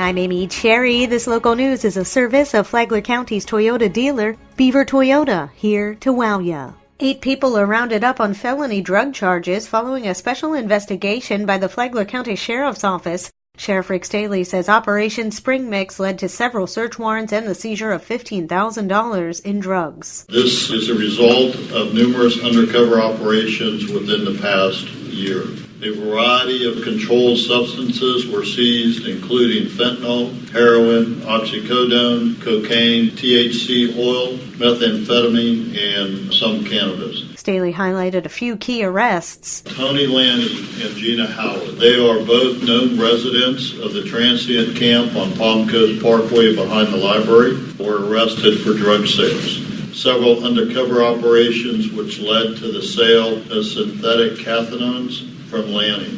I'm Amy Cherry. This local news is a service of Flagler County's Toyota dealer, Beaver Toyota, here to wow ya. 8 people are rounded up on felony drug charges following a special investigation by the Flagler County Sheriff's Office. Sheriff Rick Staley says Operation Spring Mix led to several search warrants and the seizure of $15,000 in drugs. This is a result of numerous undercover operations within the past year. A variety of controlled substances were seized, including fentanyl, heroin, oxycodone, cocaine, THC oil, methamphetamine, and some cannabis. Staley highlighted a few key arrests. Tony Lanny and Gina Howard. They are both known residents of the transient camp on Palm Coast Parkway behind the library, were arrested for drug sales. Several undercover operations which led to the sale of synthetic cathinones from Lanny.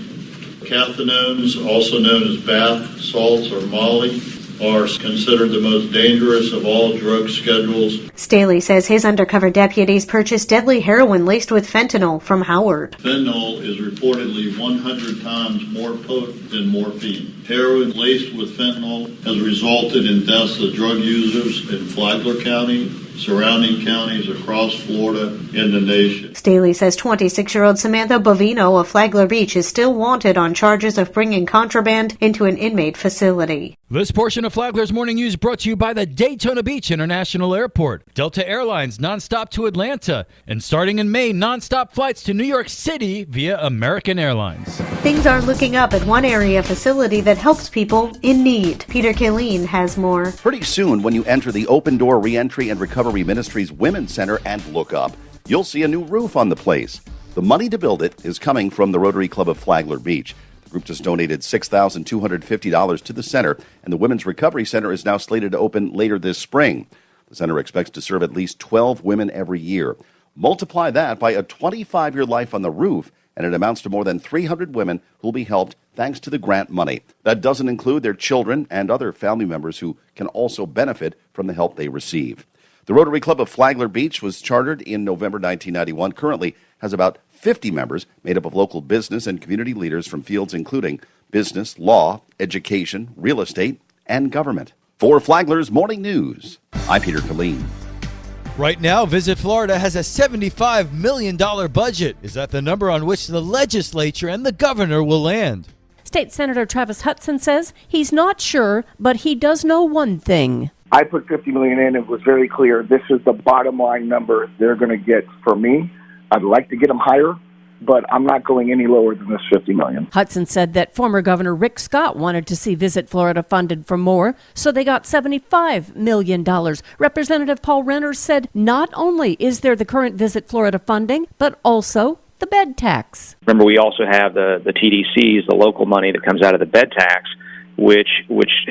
Cathinones, also known as bath salts or Molly, are considered the most dangerous of all drug schedules. Staley says his undercover deputies purchased deadly heroin laced with fentanyl from Howard. Fentanyl is reportedly 100 times more potent than morphine. Heroin laced with fentanyl has resulted in deaths of drug users in Flagler County, surrounding counties across Florida and the nation. Staley says 26-year-old Samantha Bovino of Flagler Beach is still wanted on charges of bringing contraband into an inmate facility. This portion of Flagler's Morning News brought to you by the Daytona Beach International Airport, Delta Airlines nonstop to Atlanta, and starting in May, nonstop flights to New York City via American Airlines. Things are looking up at one area facility that helps people in need. Peter Killeen has more. Pretty soon, when you enter the Open Door Reentry and Recovery Ministries Women's Center and look up, you'll see a new roof on the place. The money to build it is coming from the Rotary Club of Flagler Beach. The group just donated $6,250 to the center, and the Women's Recovery Center is now slated to open later this spring. The center expects to serve at least 12 women every year. Multiply that by a 25-year life on the roof, and it amounts to more than 300 women who will be helped thanks to the grant money. That doesn't include their children and other family members who can also benefit from the help they receive. The Rotary Club of Flagler Beach was chartered in November 1991, currently has about 50 members made up of local business and community leaders from fields including business, law, education, real estate, and government. For Flagler's Morning News, I'm Peter Killeen. Right now, Visit Florida has a $75 million budget. Is that the number on which the legislature and the governor will land? State Senator Travis Hudson says he's not sure, but he does know one thing. I put $50 million in. It was very clear. This is the bottom line number they're going to get for me. I'd like to get them higher, but I'm not going any lower than this $50 million. Hudson said that former Governor Rick Scott wanted to see Visit Florida funded for more, so they got $75 million. Representative Paul Renner said not only is there the current Visit Florida funding, but also the bed tax. Remember, we also have the TDCs, the local money that comes out of the bed tax, which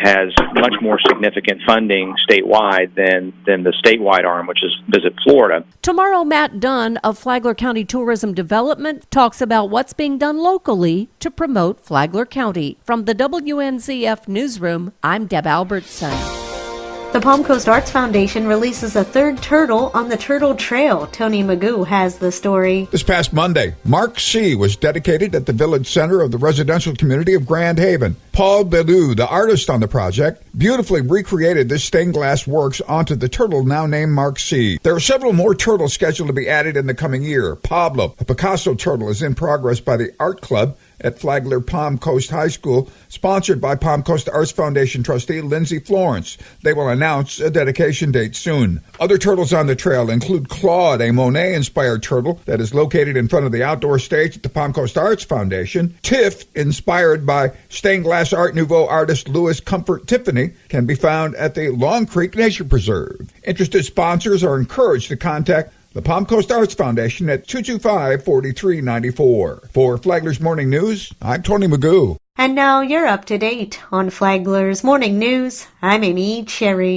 has much more significant funding statewide than the statewide arm, which is Visit Florida. Tomorrow, Matt Dunn of Flagler County Tourism Development talks about what's being done locally to promote Flagler County. From the WNZF Newsroom, I'm Deb Albertson. The Palm Coast Arts Foundation releases a third turtle on the Turtle Trail. Tony Magoo has the story. This past Monday, Mark C. was dedicated at the village center of the residential community of Grand Haven. Paul Bellew, the artist on the project, beautifully recreated this stained glass works onto the turtle now named Mark C. There are several more turtles scheduled to be added in the coming year. Pablo, a Picasso turtle, is in progress by the Art Club at Flagler Palm Coast High School, sponsored by Palm Coast Arts Foundation trustee Lindsay Florence. They will announce a dedication date soon. Other turtles on the trail include Claude, a Monet-inspired turtle that is located in front of the outdoor stage at the Palm Coast Arts Foundation. Tiff, inspired by stained glass Art Nouveau artist Louis Comfort Tiffany, can be found at the Long Creek Nature Preserve. Interested sponsors are encouraged to contact the Palm Coast Arts Foundation at 225-4394. For Flagler's Morning News, I'm Tony Magoo. And now you're up to date on Flagler's Morning News. I'm Amy Cherry.